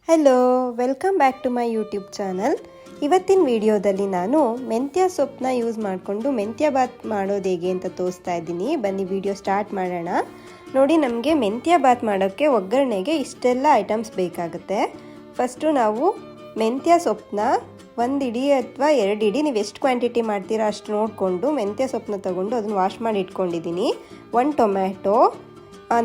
Hello, welcome back to my YouTube channel. ಇವತ್ತಿನ ವಿಡಿಯೋದಲ್ಲಿ ನಾನು ಮೆಂತ್ಯ ಸೊಪ್ಪನ್ನ ಯೂಸ್ ಮಾಡಿಕೊಂಡು ಮೆಂತ್ಯ ಬಾತ್ ಮಾಡೋದು ಹೇಗೆ ಅಂತ ತೋರಿಸ್ತಾ ಇದ್ದೀನಿ. ಬನ್ನಿ ವಿಡಿಯೋ ಸ್ಟಾರ್ಟ್ ಮಾಡೋಣ. ನೋಡಿ, ನಮಗೆ ಮೆಂತ್ಯ ಬಾತ್ ಮಾಡೋಕ್ಕೆ ಒಗ್ಗರಣೆಗೆ ಇಷ್ಟೆಲ್ಲ ಐಟಮ್ಸ್ ಬೇಕಾಗುತ್ತೆ. ಫಸ್ಟು ನಾವು ಮೆಂತ್ಯ ಸೊಪ್ಪನ್ನ 1 ಇಡಿ ಅಥವಾ 2 ಇಡಿ, ನೀವು ಎಷ್ಟು ಕ್ವಾಂಟಿಟಿ ಮಾಡ್ತೀರಾ ಅಷ್ಟು ನೋಡಿಕೊಂಡು ಮೆಂತ್ಯ ಸೊಪ್ಪನ್ನ ತೊಗೊಂಡು ಅದನ್ನು ವಾಶ್ ಮಾಡಿ ಇಟ್ಕೊಂಡಿದ್ದೀನಿ. 1 ಟೊಮ್ಯಾಟೊ,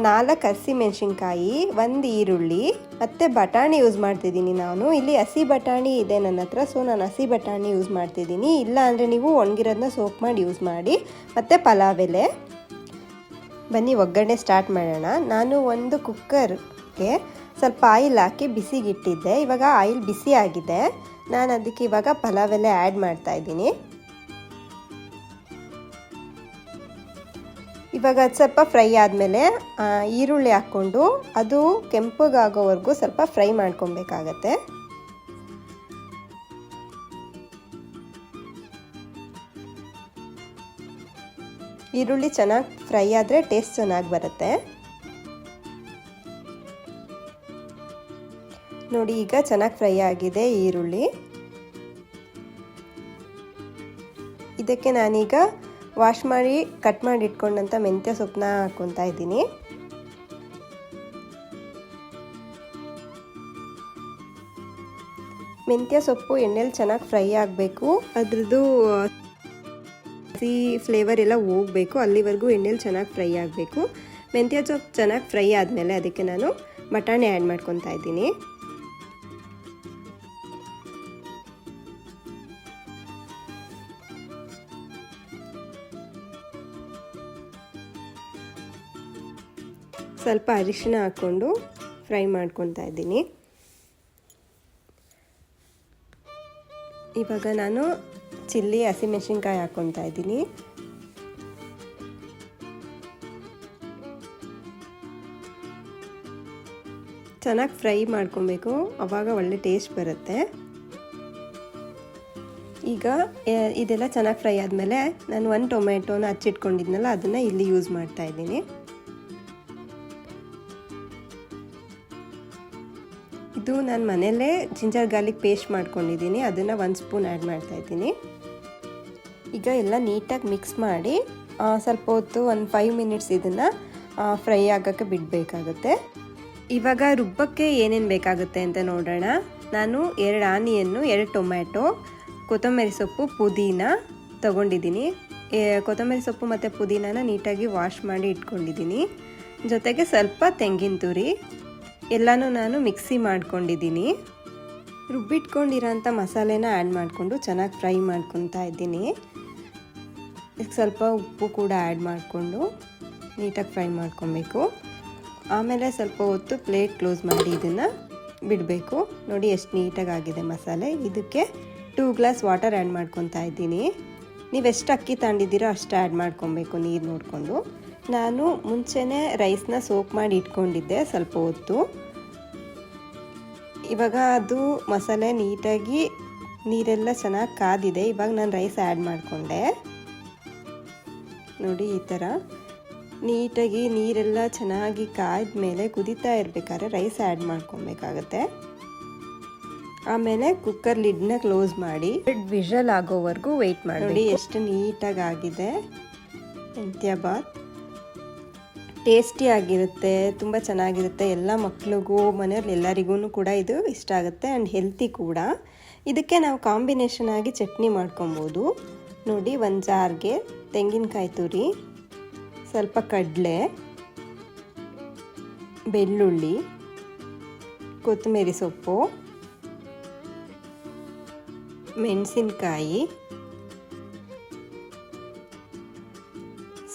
4 ಹಸಿಮೆಣಸಿನ್ಕಾಯಿ, 1 ಈರುಳ್ಳಿ ಮತ್ತು ಬಟಾಣಿ ಯೂಸ್ ಮಾಡ್ತಿದ್ದೀನಿ. ನಾನು ಇಲ್ಲಿ ಹಸಿ ಬಟಾಣಿ ಇದೆ ನನ್ನ ಹತ್ರ, ಸೊ ನಾನು ಹಸಿ ಬಟಾಣಿ ಯೂಸ್ ಮಾಡ್ತಿದ್ದೀನಿ. ಇಲ್ಲ ಅಂದರೆ ನೀವು ಒಣಗಿರೋದನ್ನ ಸೋಕ್ ಮಾಡಿ ಯೂಸ್ ಮಾಡಿ. ಮತ್ತು ಪಲಾವ್ ಎಲೆ. ಬನ್ನಿ ಒಗ್ಗರಣೆ ಸ್ಟಾರ್ಟ್ ಮಾಡೋಣ. ನಾನು ಒಂದು ಕುಕ್ಕರ್ಗೆ ಸ್ವಲ್ಪ ಆಯಿಲ್ ಹಾಕಿ ಬಿಸಿಗಿಟ್ಟಿದ್ದೆ. ಇವಾಗ ಆಯಿಲ್ ಬಿಸಿ ಆಗಿದೆ. ನಾನು ಅದಕ್ಕೆ ಇವಾಗ ಪಲಾವ್ ಎಲೆ ಆ್ಯಡ್ ಮಾಡ್ತಾಯಿದ್ದೀನಿ. ಇವಾಗ ಅದು ಸ್ವಲ್ಪ ಫ್ರೈ ಆದಮೇಲೆ ಈರುಳ್ಳಿ ಹಾಕ್ಕೊಂಡು ಅದು ಕೆಂಪಗಾಗೋವರೆಗೂ ಸ್ವಲ್ಪ ಫ್ರೈ ಮಾಡ್ಕೊಬೇಕಾಗತ್ತೆ. ಈರುಳ್ಳಿ ಚೆನ್ನಾಗಿ ಫ್ರೈ ಆದರೆ ಟೇಸ್ಟ್ ಚೆನ್ನಾಗಿ ಬರುತ್ತೆ. ನೋಡಿ, ಈಗ ಚೆನ್ನಾಗಿ ಫ್ರೈ ಆಗಿದೆ ಈರುಳ್ಳಿ. ಇದಕ್ಕೆ ನಾನೀಗ ವಾಶ್ ಮಾಡಿ ಕಟ್ ಮಾಡಿ ಇಟ್ಕೊಂಡಂಥ ಮೆಂತ್ಯ ಸೊಪ್ಪನ್ನ ಹಾಕ್ಕೊತಾ ಇದ್ದೀನಿ. ಮೆಂತ್ಯ ಸೊಪ್ಪು ಎಣ್ಣೆಲಿ ಚೆನ್ನಾಗಿ ಫ್ರೈ ಆಗಬೇಕು. ಅದ್ರದ್ದು ಹಸಿ ಫ್ಲೇವರ್ ಎಲ್ಲ ಹೋಗಬೇಕು. ಅಲ್ಲಿವರೆಗೂ ಎಣ್ಣೆಲಿ ಚೆನ್ನಾಗಿ ಫ್ರೈ ಆಗಬೇಕು. ಮೆಂತ್ಯ ಸೊಪ್ಪು ಚೆನ್ನಾಗಿ ಫ್ರೈ ಆದಮೇಲೆ ಅದಕ್ಕೆ ನಾನು ಬಟಾಣಿ ಆ್ಯಡ್ ಮಾಡ್ಕೊತಾ ಇದ್ದೀನಿ. ಸ್ವಲ್ಪ ಅರಿಶಿನ ಹಾಕ್ಕೊಂಡು ಫ್ರೈ ಮಾಡ್ಕೊತಾ ಇದ್ದೀನಿ. ಇವಾಗ ನಾನು ಚಿಲ್ಲಿ ಹಸಿಮೆಣಸಿನ್ಕಾಯಿ ಹಾಕ್ಕೊತಾ ಇದ್ದೀನಿ. ಚೆನ್ನಾಗಿ ಫ್ರೈ ಮಾಡ್ಕೊಬೇಕು, ಆವಾಗ ಒಳ್ಳೆ ಟೇಸ್ಟ್ ಬರುತ್ತೆ. ಈಗ ಇದೆಲ್ಲ ಚೆನ್ನಾಗಿ ಫ್ರೈ ಆದಮೇಲೆ ನಾನು 1 ಟೊಮೆಟೊನ ಹಚ್ಚಿಟ್ಕೊಂಡಿದ್ನಲ್ಲ ಅದನ್ನು ಇಲ್ಲಿ ಯೂಸ್ ಮಾಡ್ತಾ ಇದ್ದೀನಿ. ಇದು ನಾನು ಮನೆಯಲ್ಲೇ ಜಿಂಜರ್ ಗಾರ್ಲಿಕ್ ಪೇಸ್ಟ್ ಮಾಡ್ಕೊಂಡಿದ್ದೀನಿ. ಅದನ್ನು 1 ಸ್ಪೂನ್ ಆ್ಯಡ್ ಮಾಡ್ತಾ ಇದ್ದೀನಿ. ಈಗ ಎಲ್ಲ ನೀಟಾಗಿ ಮಿಕ್ಸ್ ಮಾಡಿ ಸ್ವಲ್ಪ ಹೊತ್ತು 5 ಮಿನಿಟ್ಸ್ ಇದನ್ನು ಫ್ರೈ ಆಗೋಕ್ಕೆ ಬಿಡಬೇಕಾಗುತ್ತೆ. ಇವಾಗ ರುಬ್ಬಕ್ಕೆ ಏನೇನು ಬೇಕಾಗುತ್ತೆ ಅಂತ ನೋಡೋಣ. ನಾನು 2 ಆನಿಯನ್ನು, 2 ಟೊಮ್ಯಾಟೊ, ಕೊತ್ತಂಬರಿ ಸೊಪ್ಪು, ಪುದೀನ ತೊಗೊಂಡಿದ್ದೀನಿ. ಕೊತ್ತಂಬರಿ ಸೊಪ್ಪು ಮತ್ತು ಪುದೀನನ ನೀಟಾಗಿ ವಾಶ್ ಮಾಡಿ ಇಟ್ಕೊಂಡಿದ್ದೀನಿ. ಜೊತೆಗೆ ಸ್ವಲ್ಪ ತೆಂಗಿನ ತುರಿ ಎಲ್ಲನೂ ನಾನು ಮಿಕ್ಸಿ ಮಾಡ್ಕೊಂಡಿದ್ದೀನಿ. ರುಬ್ಬಿಟ್ಕೊಂಡಿರೋಂಥ ಮಸಾಲೆನ ಆ್ಯಡ್ ಮಾಡಿಕೊಂಡು ಚೆನ್ನಾಗಿ ಫ್ರೈ ಮಾಡ್ಕೊತಾ ಇದ್ದೀನಿ. ಸ್ವಲ್ಪ ಉಪ್ಪು ಕೂಡ ಆ್ಯಡ್ ಮಾಡಿಕೊಂಡು ನೀಟಾಗಿ ಫ್ರೈ ಮಾಡ್ಕೊಬೇಕು. ಆಮೇಲೆ ಸ್ವಲ್ಪ ಹೊತ್ತು ಪ್ಲೇಟ್ ಕ್ಲೋಸ್ ಮಾಡಿ ಇದನ್ನು ಬಿಡಬೇಕು. ನೋಡಿ ಎಷ್ಟು ನೀಟಾಗಿ ಆಗಿದೆ ಮಸಾಲೆ. ಇದಕ್ಕೆ 2 ಗ್ಲಾಸ್ ವಾಟರ್ ಆ್ಯಡ್ ಮಾಡ್ಕೊತಾ ಇದ್ದೀನಿ. ನೀವು ಎಷ್ಟು ಅಕ್ಕಿ ತಗೊಂಡಿದ್ದೀರೋ ಅಷ್ಟು ಆ್ಯಡ್ ಮಾಡ್ಕೊಬೇಕು ನೀರು ನೋಡಿಕೊಂಡು. ನಾನು ಮುಂಚೆನೇ ರೈಸ್ನ ಸೋಕ್ ಮಾಡಿ ಇಟ್ಕೊಂಡಿದ್ದೆ ಸ್ವಲ್ಪ ಹೊತ್ತು. ಇವಾಗ ಅದು ಮಸಾಲೆ ನೀಟಾಗಿ ನೀರೆಲ್ಲ ಚೆನ್ನಾಗಿ ಕಾದಿದೆ. ಇವಾಗ ನಾನು ರೈಸ್ ಆ್ಯಡ್ ಮಾಡಿಕೊಂಡೆ. ನೋಡಿ, ಈ ಥರ ನೀಟಾಗಿ ನೀರೆಲ್ಲ ಚೆನ್ನಾಗಿ ಕಾದ ಮೇಲೆ ಕುದೀತಾ ಇರಬೇಕಾದ್ರೆ ರೈಸ್ ಆ್ಯಡ್ ಮಾಡ್ಕೊಬೇಕಾಗತ್ತೆ. ಆಮೇಲೆ ಕುಕ್ಕರ್ ಲಿಡ್ನ ಕ್ಲೋಸ್ ಮಾಡಿ ವಿಷಲ್ ಆಗೋವರೆಗೂ ವೆಯ್ಟ್ ಮಾಡಿ. ನೋಡಿ ಎಷ್ಟು ನೀಟಾಗಿ ಆಗಿದೆ ಮೆಂತ್ಯ ಬಾತ್. ಟೇಸ್ಟಿ ಆಗಿರುತ್ತೆ, ತುಂಬ ಚೆನ್ನಾಗಿರುತ್ತೆ. ಎಲ್ಲ ಮಕ್ಳಿಗೂ ಮನೆಯಲ್ಲಿ ಎಲ್ಲರಿಗೂ ಕೂಡ ಇದು ಇಷ್ಟ ಆಗುತ್ತೆ ಆ್ಯಂಡ್ ಹೆಲ್ತಿ ಕೂಡ. ಇದಕ್ಕೆ ನಾವು ಕಾಂಬಿನೇಷನ್ ಆಗಿ ಚಟ್ನಿ ಮಾಡ್ಕೊಬೋದು. ನೋಡಿ, 1 ಜಾರ್ಗೆ ತೆಂಗಿನಕಾಯಿ ತುರಿ, ಸ್ವಲ್ಪ ಕಡಲೆ, ಬೆಳ್ಳುಳ್ಳಿ, ಕೊತ್ತಂಬರಿ ಸೊಪ್ಪು, ಮೆಣಸಿನಕಾಯಿ,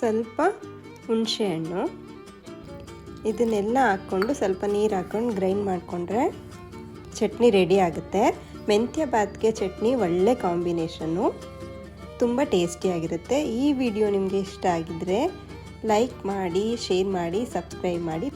ಸ್ವಲ್ಪ ಹುಣಸೆಹಣ್ಣು, ಇದನ್ನೆಲ್ಲ ಹಾಕ್ಕೊಂಡು ಸ್ವಲ್ಪ ನೀರು ಹಾಕ್ಕೊಂಡು ಗ್ರೈಂಡ್ ಮಾಡಿಕೊಂಡ್ರೆ ಚಟ್ನಿ ರೆಡಿ ಆಗುತ್ತೆ. ಮೆಂತ್ಯ ಬಾತ್ಗೆ ಚಟ್ನಿ ಒಳ್ಳೆ ಕಾಂಬಿನೇಷನ್ನು, ತುಂಬ ಟೇಸ್ಟಿಯಾಗಿರುತ್ತೆ. ಈ ವಿಡಿಯೋ ನಿಮಗೆ ಇಷ್ಟ ಆಗಿದ್ದರೆ ಲೈಕ್ ಮಾಡಿ, ಶೇರ್ ಮಾಡಿ, ಸಬ್ಸ್ಕ್ರೈಬ್ ಮಾಡಿ.